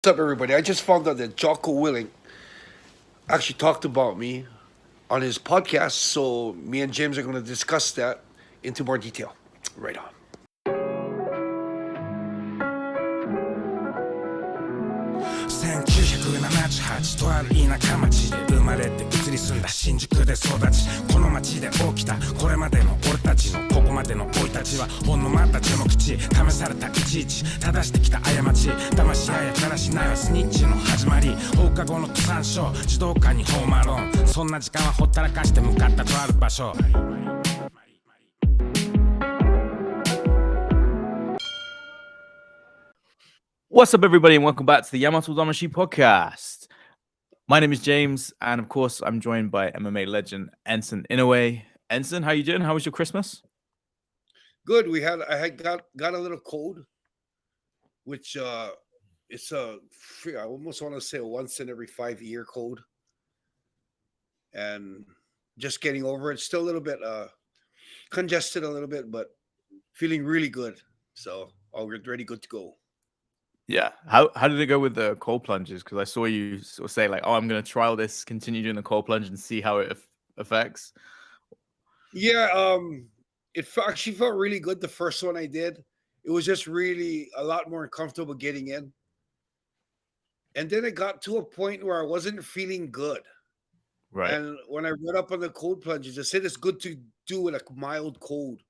What's up, everybody? I just found out that Jocko Willink actually talked about me on his podcast, so me and James are going to discuss that into more detail. Right on. 1978とある田舎町で生まれて移り住んだ新宿で育ちこの町で起きたこれまでの俺たちのここまでの生い立ちはほんのまた注目地試されたいちいち正してきた過ち騙し合いやからしないはスニッチの始まり放課後の登山所児童館にホームアローンそんな時間はほったらかして向かったとある場所What's up, everybody, and welcome back to the Yamatodamashii podcast. My name is James, and of course, I'm joined by MMA legend Enson Inoue. Enson, how you doing? How was your Christmas? Good. I had got a little cold, which it's I almost want to say a once in every 5-year cold, and just getting over it. Still a little bit congested, a little bit, but feeling really good. So all ready, good to go. Yeah. How did it go with the cold plunges? Because I saw you sort of say like, "Oh, I'm going to trial this, continue doing the cold plunge, and see how it affects." Yeah, it actually felt really good. The first one I did, it was just really a lot more comfortable getting in. And then it got to a point where I wasn't feeling good. Right. And when I read up on the cold plunges, I said it's good to do it like mild cold.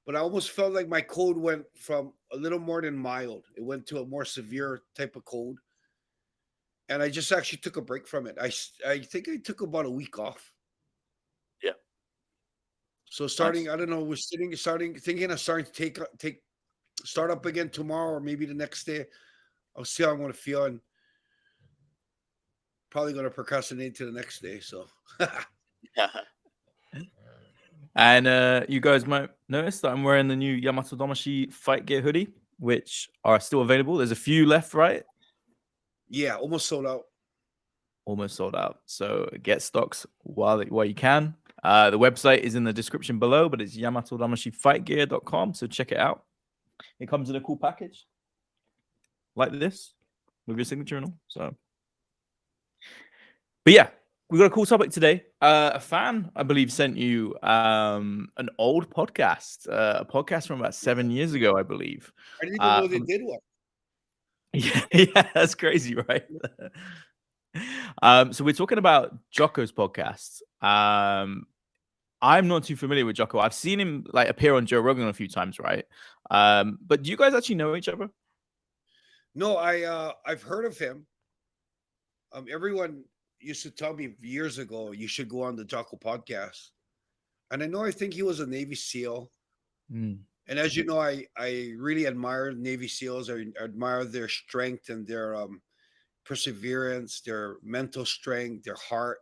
But I almost felt like my cold went from a little more than mild. It went to a more severe type of cold. And I just actually took a break from it. I think I took about a week off. Yeah. So starting, I don't know, thinking of starting to start up again tomorrow or maybe the next day. I'll see how I'm going to feel and probably going to procrastinate to the next day. So, And you guys might notice that I'm wearing the new Yamatodamashii fight gear hoodie, which are still available. There's a few left, right? yeah, almost sold out. Almost sold out. So get stocks while you can. The website is in the description below, but it's yamatodamashifightgear.com. So check it out. It comes in a cool package like this with your signature and all. So, but yeah, we got a cool topic today. A fan, I believe, sent you an old podcast, a podcast from about 7 years ago, I believe. I didn't even know they did one. Yeah, that's crazy, right? So we're talking about Jocko's podcast. I'm not too familiar with Jocko. I've seen him like appear on Joe Rogan a few times, right? But do you guys actually know each other? No, I've heard of him. Everyone used to tell me years ago you should go on the Jocko podcast, and I think he was a Navy SEAL. Mm. And as you know, I really admire Navy SEALs. I admire their strength and their perseverance, their mental strength, their heart.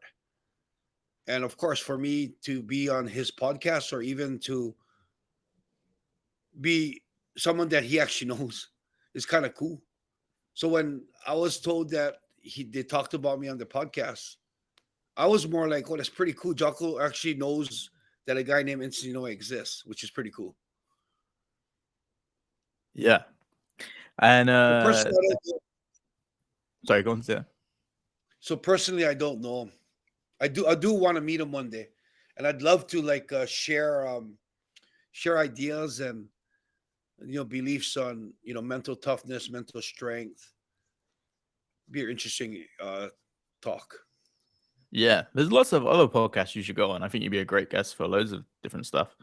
And of course, for me to be on his podcast or even to be someone that he actually knows is kind of cool. So when I was told that they talked about me on the podcast, I was more like, "Oh, that's pretty cool." Jocko actually knows that a guy named Enson and Jocko exists, which is pretty cool. Yeah. And sorry, go on. Yeah. So personally, I don't know him. I do want to meet him one day, and I'd love to like share ideas and beliefs on mental toughness, mental strength. Be an interesting talk. Yeah, there's lots of other podcasts you should go on. I think you'd be a great guest for loads of different stuff.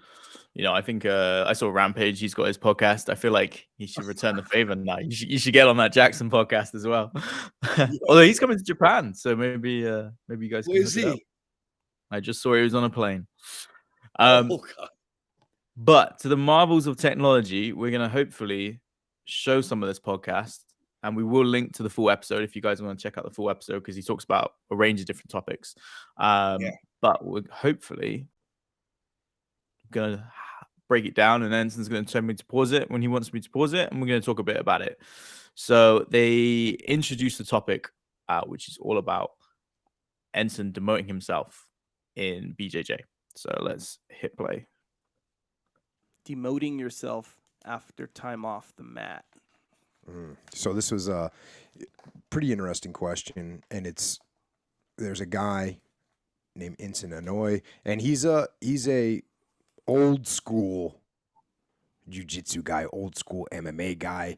I think I saw Rampage. He's got his podcast. I feel like he should return the favor now. You should get on that Jackson podcast as well. Although he's coming to Japan, so maybe you guys can Who hook is it up. he? I just saw he was on a plane. Oh God. But to the marvels of technology, we're going to hopefully show some of this podcast, and we will link to the full episode if you guys want to check out the full episode, because he talks about a range of different topics. But we're hopefully going to break it down, and Enson's going to tell me to pause it when he wants me to pause it, and we're going to talk a bit about it. So they introduced the topic, which is all about Enson demoting himself in BJJ. So let's hit play. Demoting yourself after time off the mat. So this was pretty interesting question, and there's a guy named Enson and Inoue, and he's a old school jiu-jitsu guy, old school MMA guy,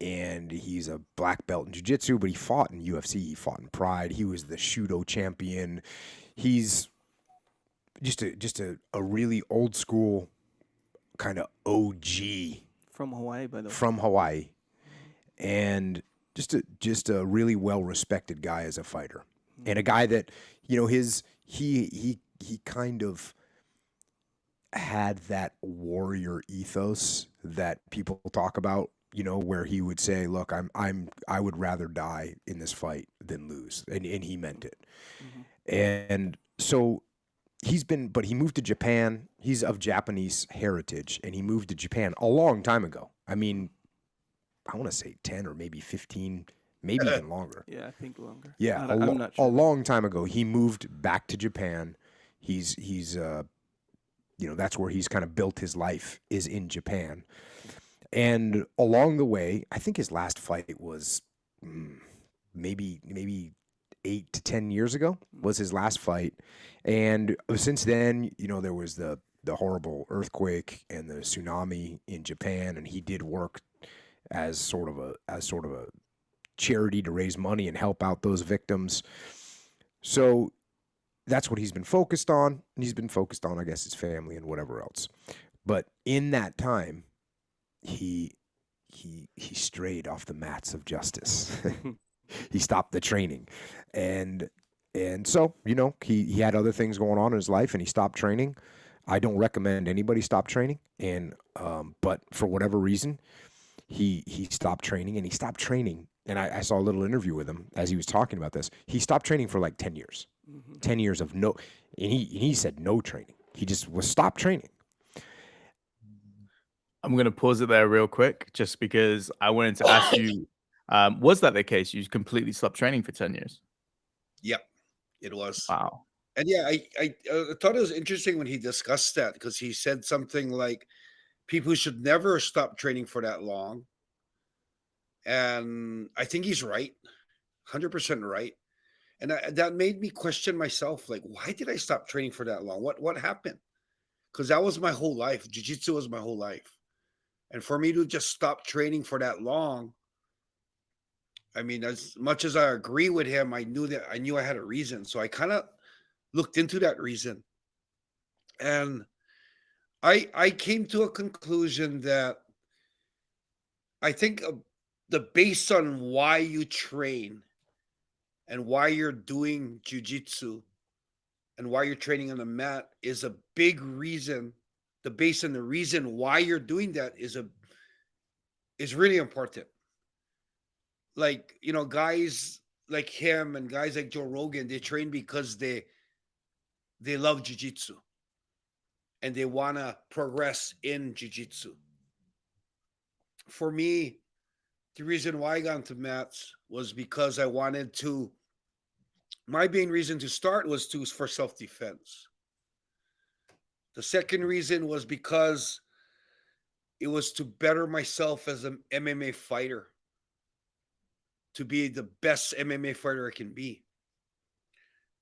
and he's a black belt in jiu-jitsu, but he fought in UFC, he fought in Pride, he was the Shudo champion. He's just a really old school kind of OG From Hawaii, by the way. from Hawaii, and just a really well respected guy as a fighter, and a guy that he kind of had that warrior ethos that people talk about, where he would say, "Look, I would rather die in this fight than lose," and he meant it. And so but he moved to Japan. He's of Japanese heritage, and he moved to Japan a long time ago. I mean, I want to say 10 or maybe 15, maybe even longer. Yeah, I think longer. Yeah, I'm not sure. a long time ago. He moved back to Japan. He's that's where he's kind of built his life, is in Japan. And along the way, I think his last fight was maybe 8 to 10 years ago was his last fight. And since then, there was the horrible earthquake and the tsunami in Japan, and he did work as sort of a charity to raise money and help out those victims. So that's what he's been focused on. And he's been focused on, I guess, his family and whatever else. But in that time, he strayed off the mats of justice. He stopped the training. And so, he had other things going on in his life, and he stopped training. I don't recommend anybody stop training. And but for whatever reason, he stopped training, and he stopped training. And I saw a little interview with him as he was talking about this. He stopped training for like 10 years. 10 years of no, and he said no training. He just was stopped training. I'm going to pause it there real quick, just because I wanted to ask you, was that the case? You completely stopped training for 10 years? Yeah, it was. Wow. And yeah, I thought it was interesting when he discussed that, because he said something like people should never stop training for that long. And I think he's right, 100% right. And that made me question myself, like, why did I stop training for that long? What happened? Because that was my whole life. Jiu-jitsu was my whole life. And for me to just stop training for that long, I mean, as much as I agree with him, I knew I had a reason. So I kind of looked into that reason. And I came to a conclusion that I think the base on why you train and why you're doing jiu-jitsu and why you're training on the mat is a big reason. The base and the reason why you're doing that is really important. Like, guys like him and guys like Joe Rogan, they train because they love jiu-jitsu and they want to progress in jiu-jitsu. For me, the reason why I got into mats was because I wanted to, my main reason to start was for self-defense. The second reason was because it was to better myself as an MMA fighter, to be the best MMA fighter I can be.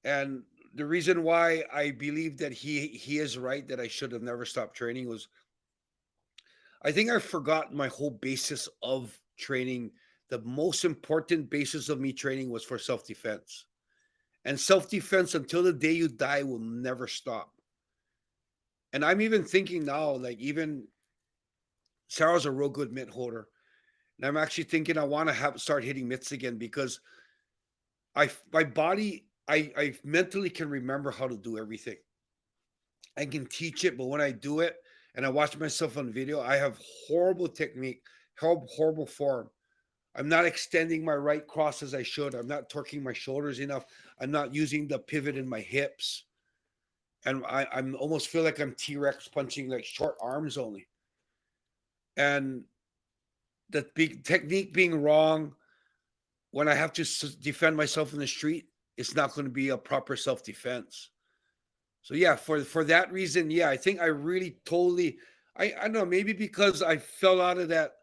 And the reason why I believe that he is right, that I should have never stopped training, was I think I forgot my whole basis of training. The most important basis of me training was for self-defense. And self-defense until the day you die will never stop. And I'm even thinking now, like, even Sarah's a real good mitt holder. And I'm actually thinking I want to start hitting mitts again, because my body, I mentally can remember how to do everything. I can teach it, but when I do it and I watch myself on video, I have horrible technique, horrible form. I'm not extending my right cross as I should. I'm not torquing my shoulders enough. I'm not using the pivot in my hips. And I'm almost feel like I'm T-Rex punching like short arms only. And the big technique being wrong, when I have to defend myself in the street, it's not going to be a proper self-defense. So yeah, for that reason, yeah, I think I really totally, I don't know, maybe because I fell out of that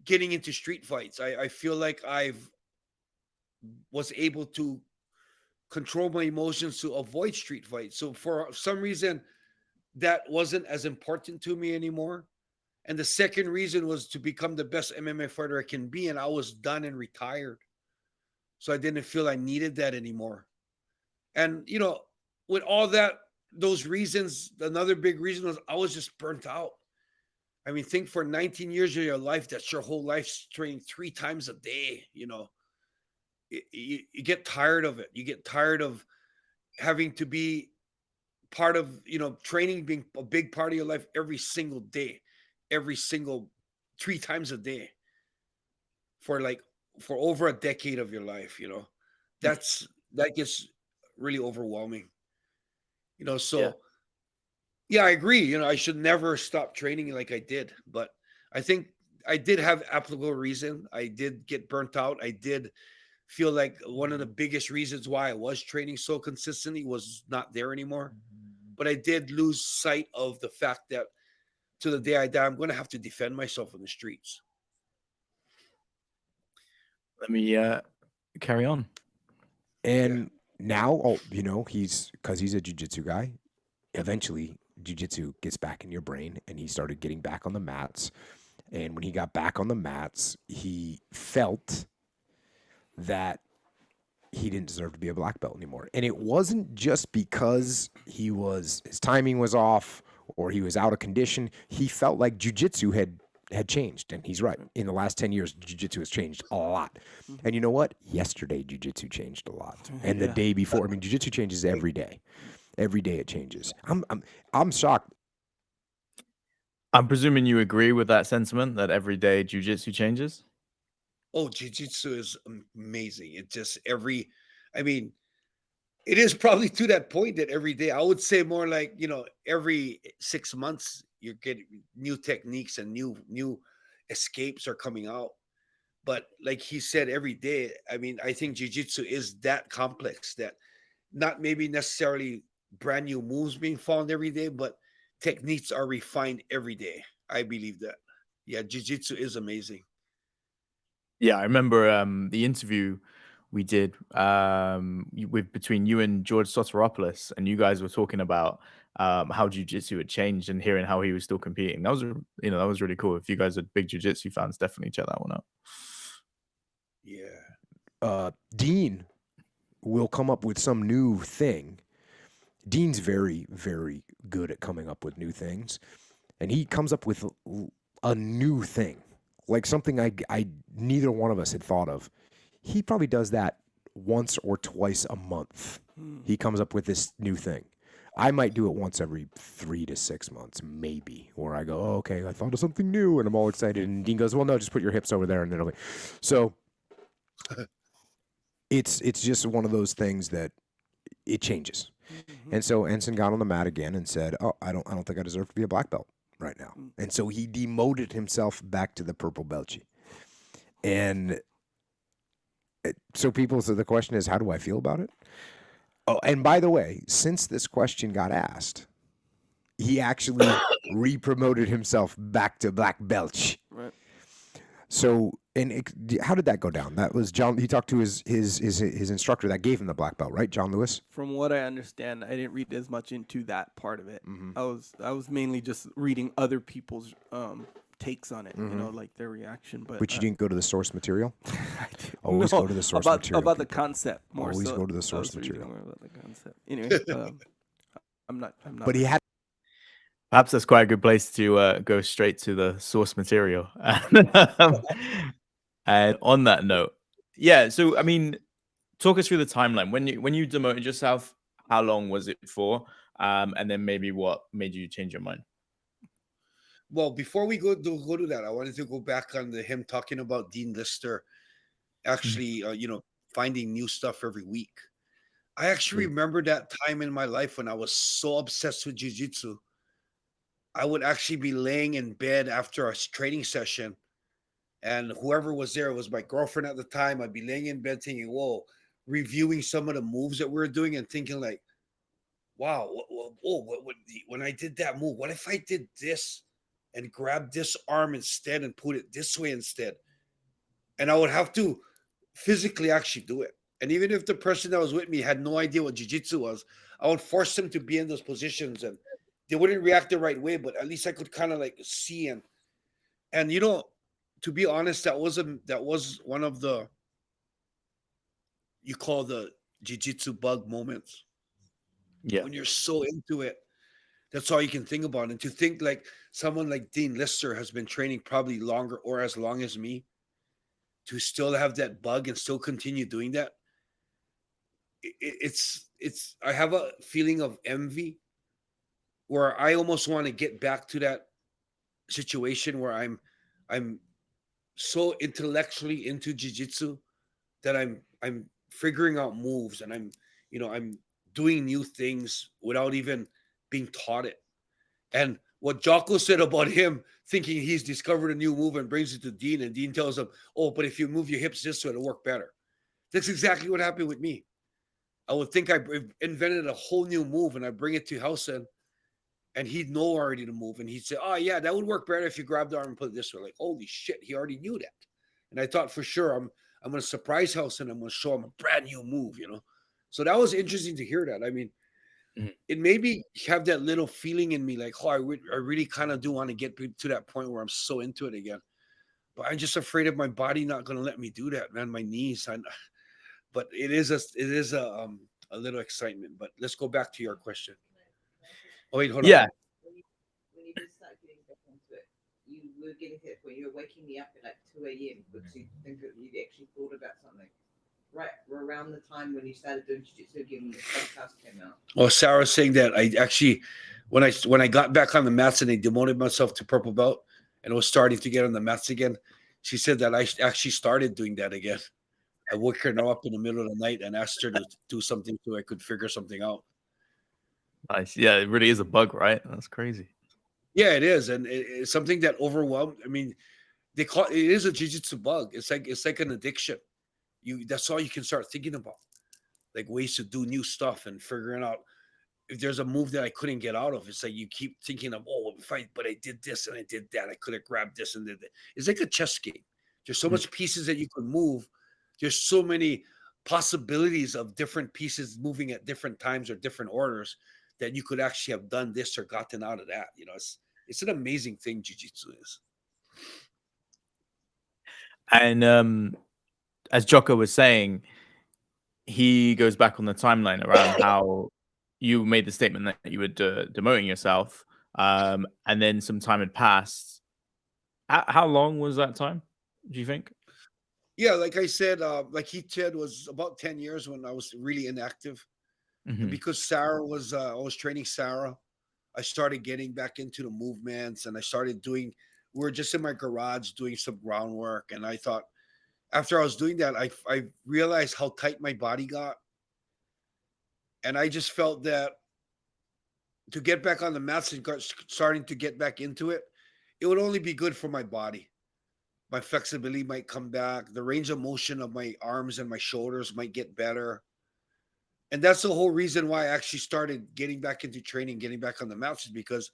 getting into street fights. I feel like I've was able to control my emotions to avoid street fights. So for some reason, that wasn't as important to me anymore. And the second reason was to become the best MMA fighter I can be. And I was done and retired. So I didn't feel I needed that anymore. And, with all that, those reasons, another big reason was I was just burnt out. I mean, think for 19 years of your life, that's your whole life training 3 times a day. You get tired of it. You get tired of having to be part of, training being a big part of your life every single day, every single 3 times a day for over a decade of your life. That gets really overwhelming. So yeah, I agree. I should never stop training like I did, but I think I did have applicable reason. I did get burnt out. I did feel like one of the biggest reasons why I was training so consistently was not there anymore. But I did lose sight of the fact that to the day I die, I'm going to have to defend myself in the streets. Let me carry on. And now, because he's a jiu-jitsu guy, eventually jiu-jitsu gets back in your brain, and he started getting back on the mats. And when he got back on the mats, he felt that he didn't deserve to be a black belt anymore. And it wasn't just because his timing was off or he was out of condition. He felt like jiu-jitsu had changed. And he's right. In the last 10 years, jiu-jitsu has changed a lot. And you know what? Yesterday, jiu-jitsu changed a lot. And the day before, jiu-jitsu changes every day. Every day it changes. I'm shocked. I'm presuming you agree with that sentiment that every day jiu-jitsu changes? Oh, jiu-jitsu is amazing. It just it is probably to that point that every day, I would say more like, every 6 months, you're getting new techniques and new escapes are coming out. But like he said, every day, I think jiu-jitsu is that complex that not maybe necessarily brand new moves being found every day, but techniques are refined every day. I believe that. Yeah, jiu-jitsu is amazing. Yeah, I remember the interview we did between you and George Soteropoulos, and you guys were talking about how jiu-jitsu had changed and hearing how he was still competing. That was really cool. If you guys are big jiu-jitsu fans, definitely check that one out. Yeah. Dean will come up with some new thing. Dean's very, very good at coming up with new things, and he comes up with a new thing, like something I neither one of us had thought of. He probably does that once or twice a month. He comes up with this new thing. I might do it once every 3 to 6 months, maybe, where I go, oh, okay, I thought of something new, and I'm all excited. And Dean goes, well, no, just put your hips over there, and then it'll be. So it's just one of those things that it changes. And so Enson got on the mat again and said, oh, I don't think I deserve to be a black belt right now. And so he demoted himself back to the purple belchi. And so the question is, how do I feel about it? Oh, and by the way, since this question got asked, he actually re-promoted himself back to black belch. Right. So, how did that go down? That was John. He talked to his instructor that gave him the black belt, right? John Lewis. From what I understand, I didn't read as much into that part of it. I was mainly just reading other people's takes on it, like their reaction. But you didn't go to the source material. Always go to the source material. About the concept more. Always so go to the source I was reading material. more about the concept. Anyway, I'm not. But he had. Perhaps that's quite a good place to go straight to the source material. And on that note, yeah. So talk us through the timeline when you demoted yourself. How long was it for? And then maybe what made you change your mind? Well, before we go to that, I wanted to go back on him talking about Dean Lister actually, finding new stuff every week. I actually remember that time in my life when I was so obsessed with jiu-jitsu. I would actually be laying in bed after a training session, and whoever was there, it was my girlfriend at the time. I'd be laying in bed thinking, whoa, reviewing some of the moves that we were doing and thinking like, wow, when I did that move, what if I did this and grabbed this arm instead and put it this way instead? And I would have to physically actually do it. And even if the person that was with me had no idea what jiu-jitsu was, I would force them to be in those positions, and they wouldn't react the right way, but at least I could kind of like see. And you know, to be honest, that was one of the, you call the jiu-jitsu bug moments, Yeah. when you're so into it. That's all you can think about. And to think like someone like Dean Lister has been training probably longer or as long as me, to still have that bug and still continue doing that, it's I have a feeling of envy, where I almost want to get back to that situation where I'm so intellectually into jiu-jitsu that I'm figuring out moves, and I'm doing new things without even being taught it. And what Jocko said about him thinking he's discovered a new move and brings it to Dean, and Dean tells him, "Oh, but if you move your hips this way, it'll work better." That's exactly what happened with me. I would think I invented a whole new move, and I bring it to Hausen, and he'd know already the move, and he'd say, "Oh yeah, that would work better if you grab the arm and put it this way." Like, holy shit, he already knew that. And I thought for sure I'm going to surprise Hausen. I'm going to show him a brand new move, you know. So that was interesting to hear that. I mean, it made me have that little feeling in me, like, oh, I really kind of do want to get to that point where I'm so into it again. But I'm just afraid of my body not going to let me do that, man. My knees. But it is a little excitement. But let's go back to your question. Oh wait, hold on. Yeah. When you did start getting back into it, you were getting hit when you were waking me up at like 2 a.m. because you think that you'd actually thought about something. Right around the time when you started doing jiu-jitsu again, when the podcast came out. Well, Sarah's saying that I actually, when I got back on the mats and I demoted myself to purple belt and was starting to get on the mats again, she said that I actually started doing that again. I woke her up in the middle of the night and asked her to do something so I could figure something out. Nice. Yeah, it really is a bug, right? That's crazy. Yeah, it is, and it's something that overwhelmed. I mean, it is a jiu-jitsu bug. It's like an addiction. That's all you can start thinking about, like ways to do new stuff and figuring out if there's a move that I couldn't get out of. It's like you keep thinking of, oh, but I did this and I did that. I could have grabbed this and did that. It's like a chess game. There's so much pieces that you can move. There's so many possibilities of different pieces moving at different times or different orders that you could actually have done this or gotten out of that. You know, it's an amazing thing jiu-jitsu is. And as Jocko was saying, he goes back on the timeline around how you made the statement that you were demoting yourself, and then some time had passed. How long was that time, do you think? Yeah, like I said, like he said, was about 10 years when I was really inactive. And because Sarah was, I was training Sarah, I started getting back into the movements, and I started we were just in my garage doing some groundwork. And I thought, after I was doing that, I realized how tight my body got. And I just felt that to get back on the mats and starting to get back into it, it would only be good for my body. My flexibility might come back. The range of motion of my arms and my shoulders might get better. And that's the whole reason why I actually started getting back into training, getting back on the mats, is because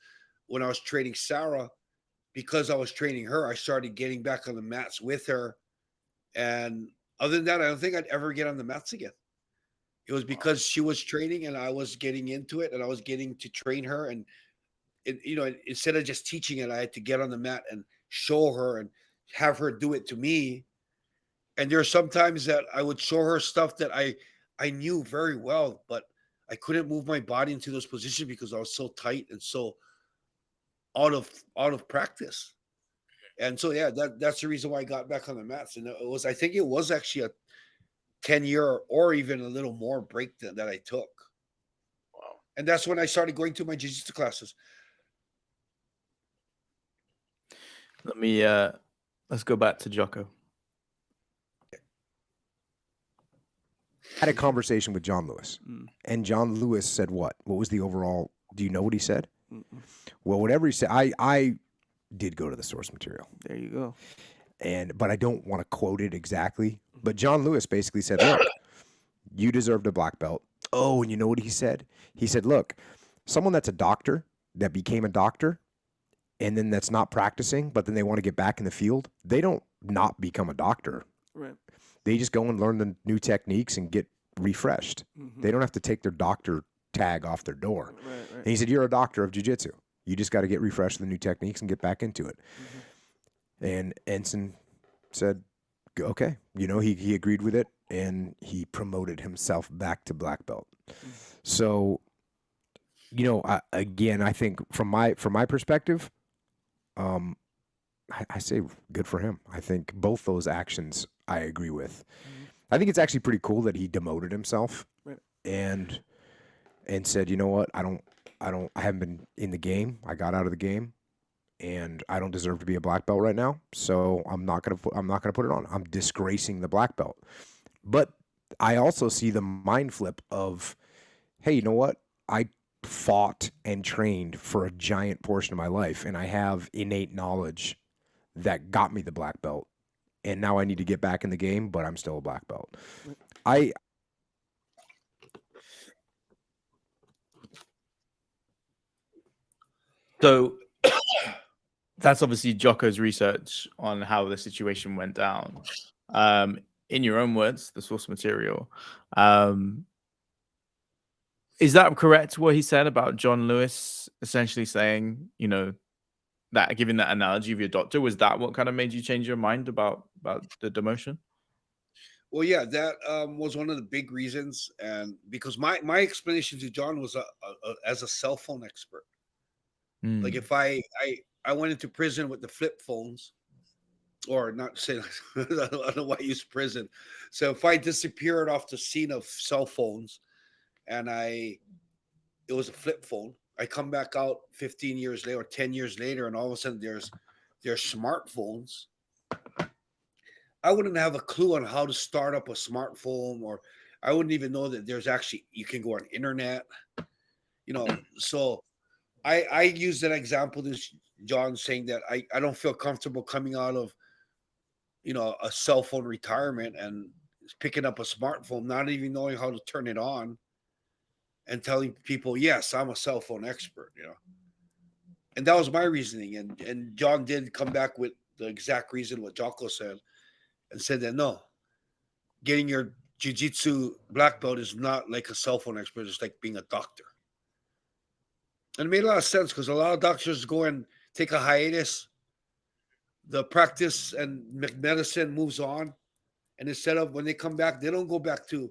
when I was training Sarah, because I was training her, I started getting back on the mats with her. And other than that, I don't think I'd ever get on the mats again. It was because she was training and I was getting into it, and I was getting to train her. And, instead of just teaching it, I had to get on the mat and show her and have her do it to me. And there are some times that I would show her stuff that I knew very well, but I couldn't move my body into those positions because I was so tight and so out of practice. And so, yeah, that's the reason why I got back on the mats. And I think it was actually a 10-year or even a little more break that I took. Wow. And that's when I started going to my jiu-jitsu classes. Let's go back to Jocko. Had a conversation with John Lewis, and John Lewis said what? What was the overall? Do you know what he said? Well, whatever he said, I did go to the source material. There you go. But I don't want to quote it exactly. But John Lewis basically said, look, you deserved a black belt. Oh, and you know what he said? He said, look, someone that's a doctor, that became a doctor, and then that's not practicing, but then they want to get back in the field, they don't not become a doctor. Right. They just go and learn the new techniques and get refreshed. They don't have to take their doctor tag off their door. Right. And he said, you're a doctor of jiu-jitsu. You just got to get refreshed with the new techniques and get back into it. And Enson said, okay. You know, he agreed with it, and he promoted himself back to black belt. So, you know, I think from my perspective, I say good for him. I think both those actions I agree with. I think it's actually pretty cool that he demoted himself and said, you know what, I haven't been in the game. I got out of the game, and I don't deserve to be a black belt right now. So I'm not gonna put it on. I'm disgracing the black belt. But I also see the mind flip of, hey, you know what? I fought and trained for a giant portion of my life, and I have innate knowledge that got me the black belt. And now I need to get back in the game, but I'm still a black belt. So that's obviously Jocko's research on how the situation went down. In your own words, the source material. Is that correct, what he said about John Lewis essentially saying, you know, that giving that analogy of your doctor, was that what kind of made you change your mind about the demotion? Well, yeah, that was one of the big reasons, and because my explanation to John was as a cell phone expert. Like if I went into prison with the flip phones, or not say I don't know why I use prison. So if I disappeared off the scene of cell phones, and it was a flip phone, I come back out 15 years later or 10 years later, and all of a sudden there's smartphones. I wouldn't have a clue on how to start up a smartphone, or I wouldn't even know that there's actually, you can go on internet, you know. So I use that example, this John saying that I don't feel comfortable coming out of, you know, a cell phone retirement and picking up a smartphone, not even knowing how to turn it on, and telling people, yes, I'm a cell phone expert, you know. And that was my reasoning. And John did come back with the exact reason what Jocko said, and said that no, getting your jiu-jitsu black belt is not like a cell phone expert, it's like being a doctor. And it made a lot of sense, because a lot of doctors go and take a hiatus, the practice and medicine moves on, and instead of, when they come back, they don't go back to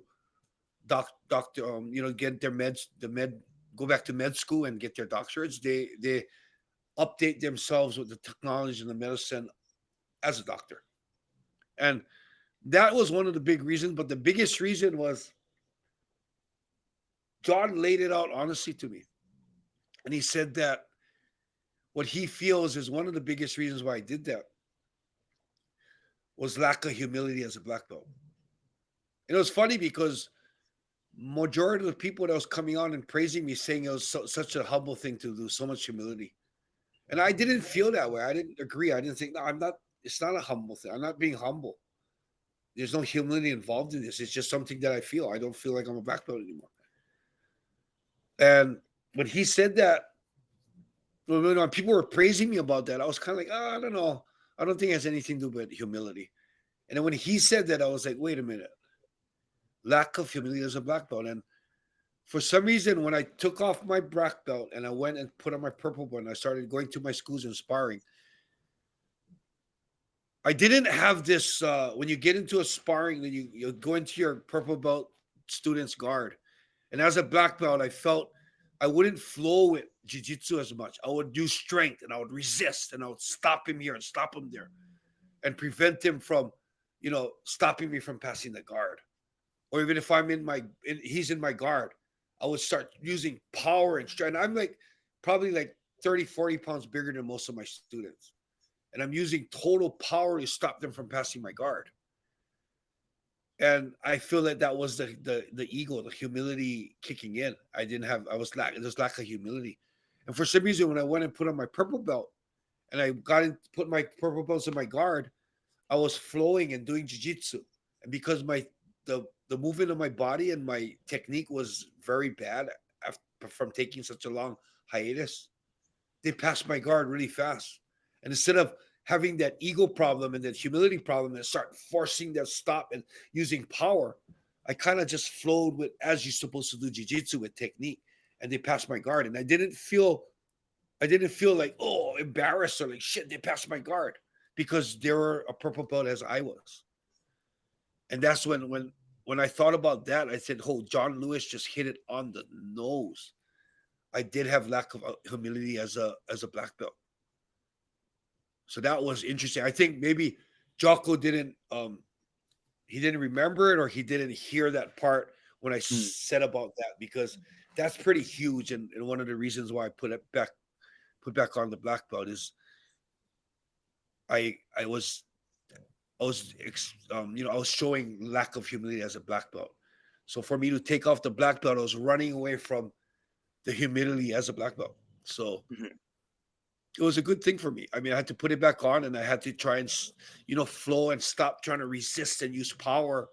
doctor, you know, get their go back to med school and get their doctorates. They update themselves with the technology and the medicine as a doctor. And that was one of the big reasons. But the biggest reason was John laid it out honestly to me. And he said that what he feels is one of the biggest reasons why I did that was lack of humility as a black belt. And it was funny because majority of the people that was coming on and praising me, saying it was such a humble thing to do, so much humility. And I didn't feel that way. I didn't agree. I didn't think, no, I'm not, it's not a humble thing. I'm not being humble. There's no humility involved in this. It's just something that I feel. I don't feel like I'm a black belt anymore. And when he said that, when people were praising me about that, I was kind of like, oh, I don't know. I don't think it has anything to do with humility. And then when he said that, I was like, wait a minute. Lack of humility as a black belt. And for some reason, when I took off my black belt and I went and put on my purple belt and I started going to my schools and sparring, I didn't have this, when you get into a sparring, then you go into your purple belt student's guard. And as a black belt, I felt I wouldn't flow with jiu-jitsu as much. I would do strength and I would resist and I would stop him here and stop him there and prevent him from, you know, stopping me from passing the guard. Or even if he's in my guard, I would start using power and strength. I'm like probably like 30, 40 pounds bigger than most of my students. And I'm using total power to stop them from passing my guard. And I feel that was the ego, the humility kicking in. There's lack of humility. And for some reason, when I went and put on my purple belt and I put my purple belts in my guard, I was flowing and doing jiu-jitsu. And because the movement of my body and my technique was very bad from taking such a long hiatus, they passed my guard really fast. And instead of having that ego problem and that humility problem and start forcing that stop and using power, I kind of just flowed with as you're supposed to do jiu-jitsu with technique, and they passed my guard. And I didn't feel like, oh, embarrassed or like shit, they passed my guard, because they were a purple belt as I was. And that's when I thought about that, I said, oh, John Lewis just hit it on the nose. I did have lack of humility as a black belt. So that was interesting. I think maybe Jocko didn't he didn't remember it, or he didn't hear that part when I said about that, because that's pretty huge. And one of the reasons why I put back on the black belt is I was showing lack of humility as a black belt. So for me to take off the black belt, I was running away from the humility as a black belt. So it was a good thing for me. I mean, I had to put it back on, and I had to try and, flow and stop trying to resist and use power,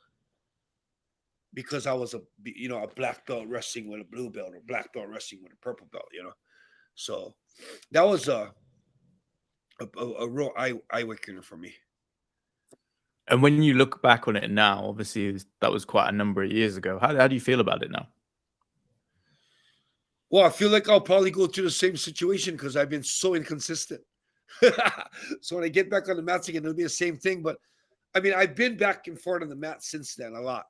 because I was a black belt wrestling with a blue belt, or black belt wrestling with a purple belt, So that was a real eye awakener for me. And when you look back on it now, obviously that was quite a number of years ago. How do you feel about it now? Well, I feel like I'll probably go through the same situation, because I've been so inconsistent. So when I get back on the mats again, it'll be the same thing. But I mean, I've been back and forth on the mat since then a lot.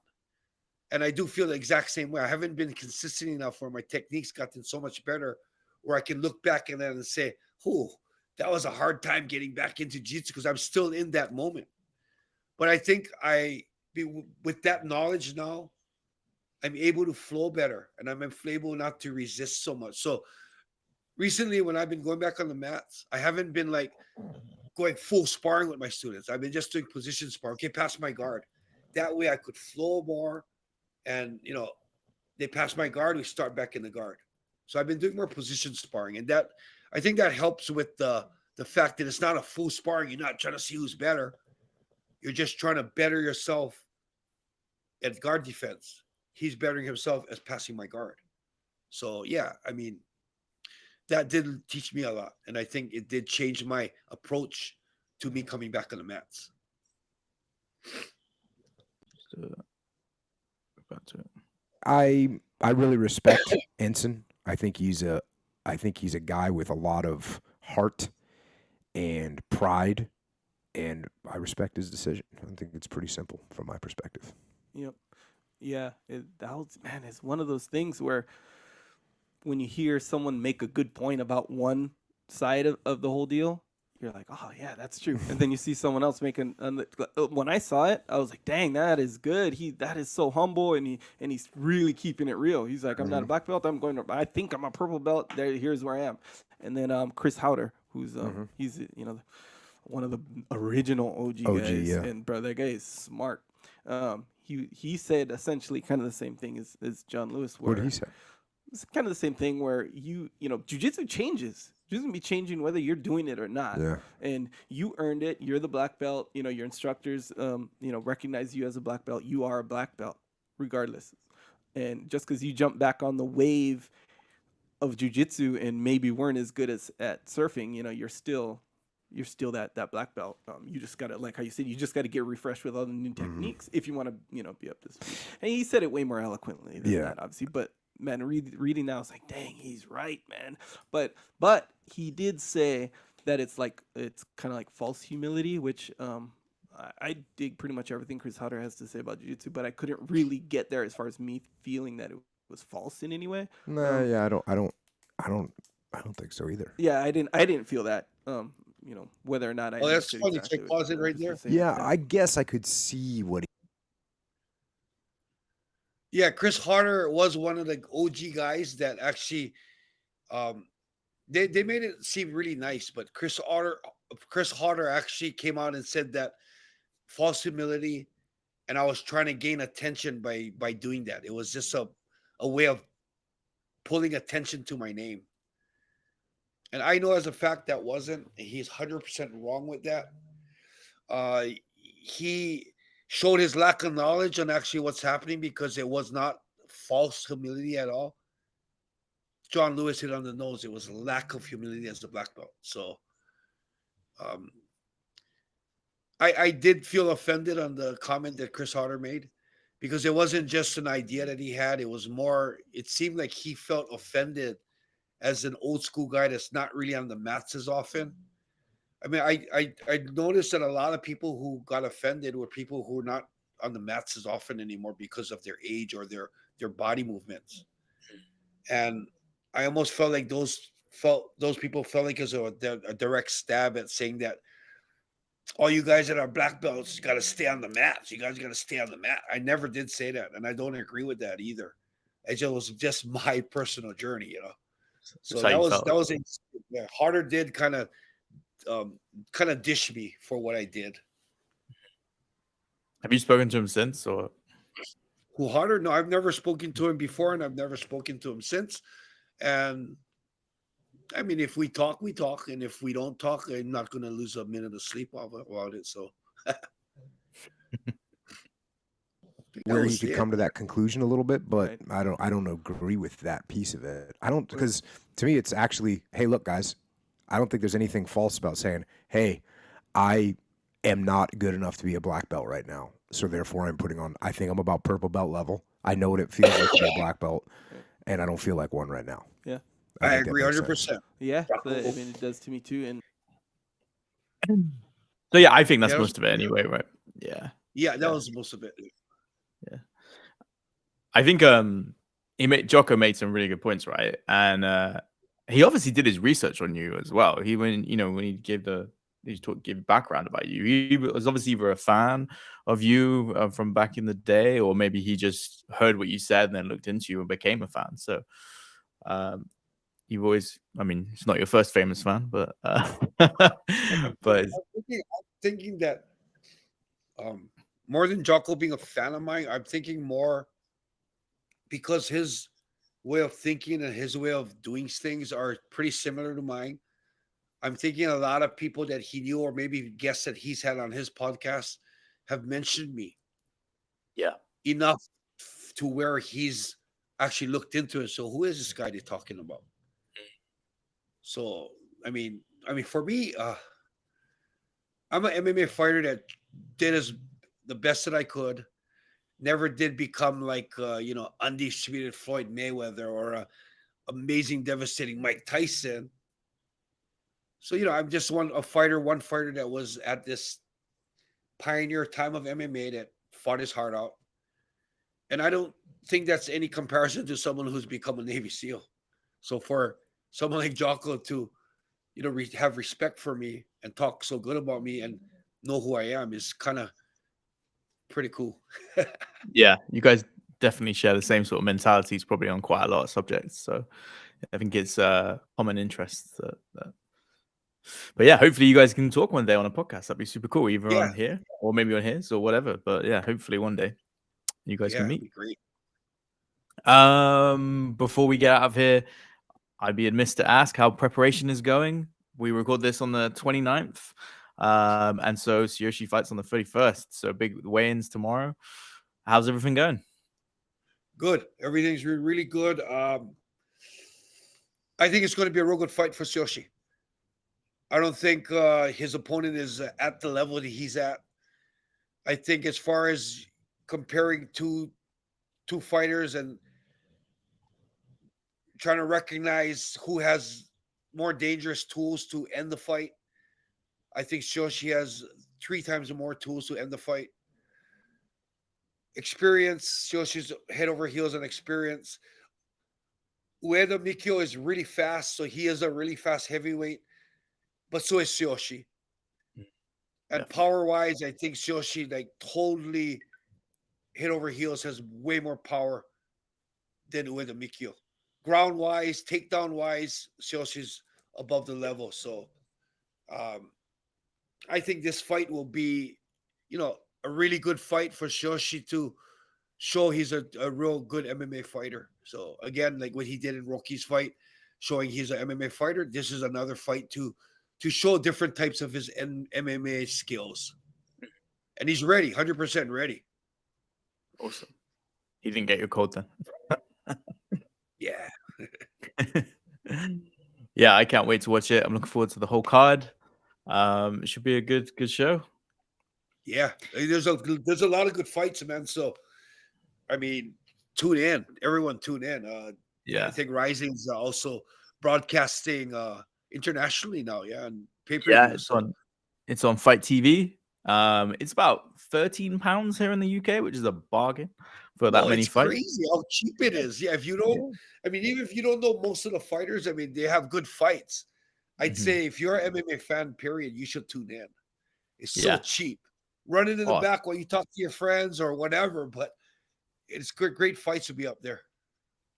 And I do feel the exact same way. I haven't been consistent enough where my technique's gotten so much better, where I can look back and then say, oh, that was a hard time getting back into jiu-jitsu, because I'm still in that moment. But I think with that knowledge now, I'm able to flow better, and I'm able not to resist so much. So recently, when I've been going back on the mats, I haven't been like going full sparring with my students. I've been just doing position sparring. Okay, pass my guard. That way I could flow more, and they pass my guard, we start back in the guard. So I've been doing more position sparring, and that, I think that helps with the fact that it's not a full sparring. You're not trying to see who's better. You're just trying to better yourself at guard defense. He's bettering himself as passing my guard. So yeah, I mean, that did teach me a lot, and I think it did change my approach to me coming back on the mats. I really respect Enson. I think he's a guy with a lot of heart and pride, and I respect his decision. I think it's pretty simple from my perspective. Yep. Yeah, it's one of those things where when you hear someone make a good point about one side of the whole deal, you're like, oh yeah, that's true. And then you see someone else making. When I saw it, I was like, dang, that is good. That is so humble, and he's really keeping it real. He's like, I'm not a black belt. I think I'm a purple belt. Here's where I am. And then Chris Haueter, who's he's one of the original OG guys, yeah. And bro, that guy is smart. He said essentially kind of the same thing as John Lewis. What did he say? It's kind of the same thing where jiu-jitsu changes. Jiu-jitsu be changing whether you're doing it or not. Yeah. And you earned it. You're the black belt. Your instructors, recognize you as a black belt. You are a black belt, regardless. And just because you jump back on the wave of jiu-jitsu and maybe weren't as good at surfing, you're still that black belt. You just gotta, like how you said, you just gotta get refreshed with all the new techniques if you want to, be up to speed. And he said it way more eloquently than that, obviously. But man, reading now, it's like, dang, he's right, man. But he did say that it's kind of like false humility, which I dig pretty much everything Chris Haueter has to say about jiu-jitsu, but I couldn't really get there as far as me feeling that it was false in any way. I don't think so either. Yeah, I didn't feel that. Whether or not I. Oh, that's funny. Check pause it right there. Yeah, I guess I could see what. Yeah, Chris Haueter was one of the OG guys that actually, they made it seem really nice, but Chris Haueter actually came out and said that false humility, and I was trying to gain attention by doing that. It was just a way of pulling attention to my name. And I know as a fact that wasn't. He's 100% wrong with that. He showed his lack of knowledge on actually what's happening, because it was not false humility at all. John Lewis hit on the nose. It was lack of humility as the black belt. So I did feel offended on the comment that Chris Haueter made, because it wasn't just an idea that he had. It was more, it seemed like he felt offended as an old school guy that's not really on the mats as often. I mean, I noticed that a lot of people who got offended were people who are not on the mats as often anymore because of their age or their body movements. And I almost felt like those people felt like it was a direct stab at saying that all you guys that are black belts got to stay on the mats. You guys got to stay on the mat. I never did say that, and I don't agree with that either. It just was just my personal journey, you know. So That's how you felt. yeah, Harder did kind of dish me for what I did. Have you spoken to him since, or? Who, Harder? No, I've never spoken to him before, and I've never spoken to him since. And I mean, if we talk, we talk, and if we don't talk, I'm not going to lose a minute of sleep about it. So, where he could come to that conclusion a little bit, but I don't agree with that piece of it. I don't, because to me it's actually, hey, look, guys, I don't think there's anything false about saying, hey, I am not good enough to be a black belt right now, so therefore I'm putting on. I think I'm about purple belt level. I know what it feels like to be a black belt, and I don't feel like one right now. Yeah, I agree 100%. Yeah, I mean, it does to me too. And so yeah, I think that's most of it anyway, right? Yeah. Yeah, that was most of it. Yeah. I think Jocko made some really good points, right? And he obviously did his research on you as well. When he gave give background about you, he was obviously either a fan of you from back in the day, or maybe he just heard what you said and then looked into you and became a fan. So you've always, I mean, it's not your first famous fan, but but I'm thinking that more than Jocko being a fan of mine, I'm thinking more because his way of thinking and his way of doing things are pretty similar to mine. I'm thinking a lot of people that he knew, or maybe guests that he's had on his podcast, have mentioned me. Yeah. Enough to where he's actually looked into it. So who is this guy they're talking about? So I mean, for me, I'm an MMA fighter that did the best that I could. Never did become like undisputed Floyd Mayweather or a amazing, devastating Mike Tyson. So I'm just one fighter that was at this pioneer time of MMA that fought his heart out, and I don't think that's any comparison to someone who's become a Navy SEAL. So for someone like Jocko to have respect for me and talk so good about me and know who I am is kind of pretty cool. Yeah, you guys definitely share the same sort of mentalities, probably on quite a lot of subjects. So I think it's common interests. But yeah, hopefully you guys can talk one day on a podcast. That'd be super cool, either on here or maybe on his or whatever. But yeah, hopefully one day you guys can meet. That'd be great. Before we get out of here, I'd be amiss to ask how preparation is going. We record this on the 29th. And so Tsuyoshi fights on the 31st. So big weigh-ins tomorrow. How's everything going? Good. Everything's really good. I think it's going to be a real good fight for Tsuyoshi. I don't think his opponent is at the level that he's at. I think as far as comparing two fighters and trying to recognize who has more dangerous tools to end the fight, I think Tsuyoshi has 3 times more tools to end the fight. Experience, Tsuyoshi head over heels on experience. Ueda Mikio is really fast, so he is a really fast heavyweight, but so is Tsuyoshi. And power-wise, I think Tsuyoshi totally head over heels has way more power than Ueda Mikio. Ground-wise, takedown-wise, Tsuyoshi above the level. So I think this fight will be, a really good fight for Tsuyoshi to show he's a real good MMA fighter. So again, like what he did in Rocky's fight, showing he's an MMA fighter, this is another fight to show different types of his MMA skills. And he's ready, 100% ready. Awesome. He didn't get your cold then. Yeah. Yeah, I can't wait to watch it. I'm looking forward to the whole card. It should be a good show. Yeah, there's a lot of good fights, man. So, I mean, tune in, everyone, tune in. I Yeah. think Rising's also broadcasting internationally now, yeah, and pay per Yeah, view. it's So, on Fight TV. It's about £13 here in the UK, which is a bargain for that no, many it's fights. crazy how cheap it is. Yeah, if you don't, I mean, even if you don't know most of the fighters, I mean, they have good fights. I'd Mhm. say if you're an MMA fan, period, you should tune in. It's so Yeah. cheap. Run it in the Oh, back while you talk to your friends or whatever, but it's great fights to be up there.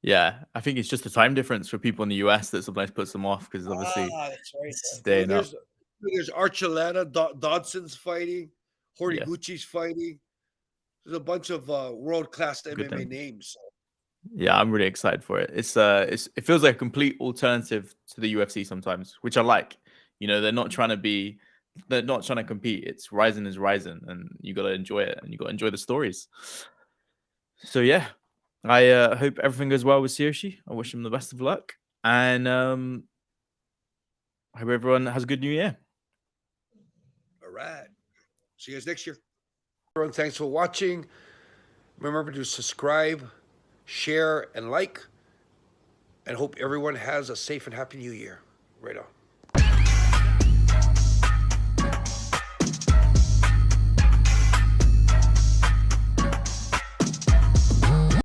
yeah. I think it's just the time difference for people in the US that sometimes puts them off because obviously That's right. staying up. There's Archuleta, Dodson's fighting, Yeah. Horiguchi's fighting. There's a bunch of world class Good MMA names. names. Yeah, I'm really excited for it. It feels like a complete alternative to the UFC sometimes, which I like. You know, they're not trying to compete. It's Rising is Rising, and you got to enjoy it, and you got to enjoy the stories. So yeah, I hope everything goes well with Tsuyoshi. I wish him the best of luck, and I hope everyone has a good New Year. All right. See you guys next year. Everyone, thanks for watching. Remember to subscribe, share, and like. And hope everyone has a safe and happy new year. Right on.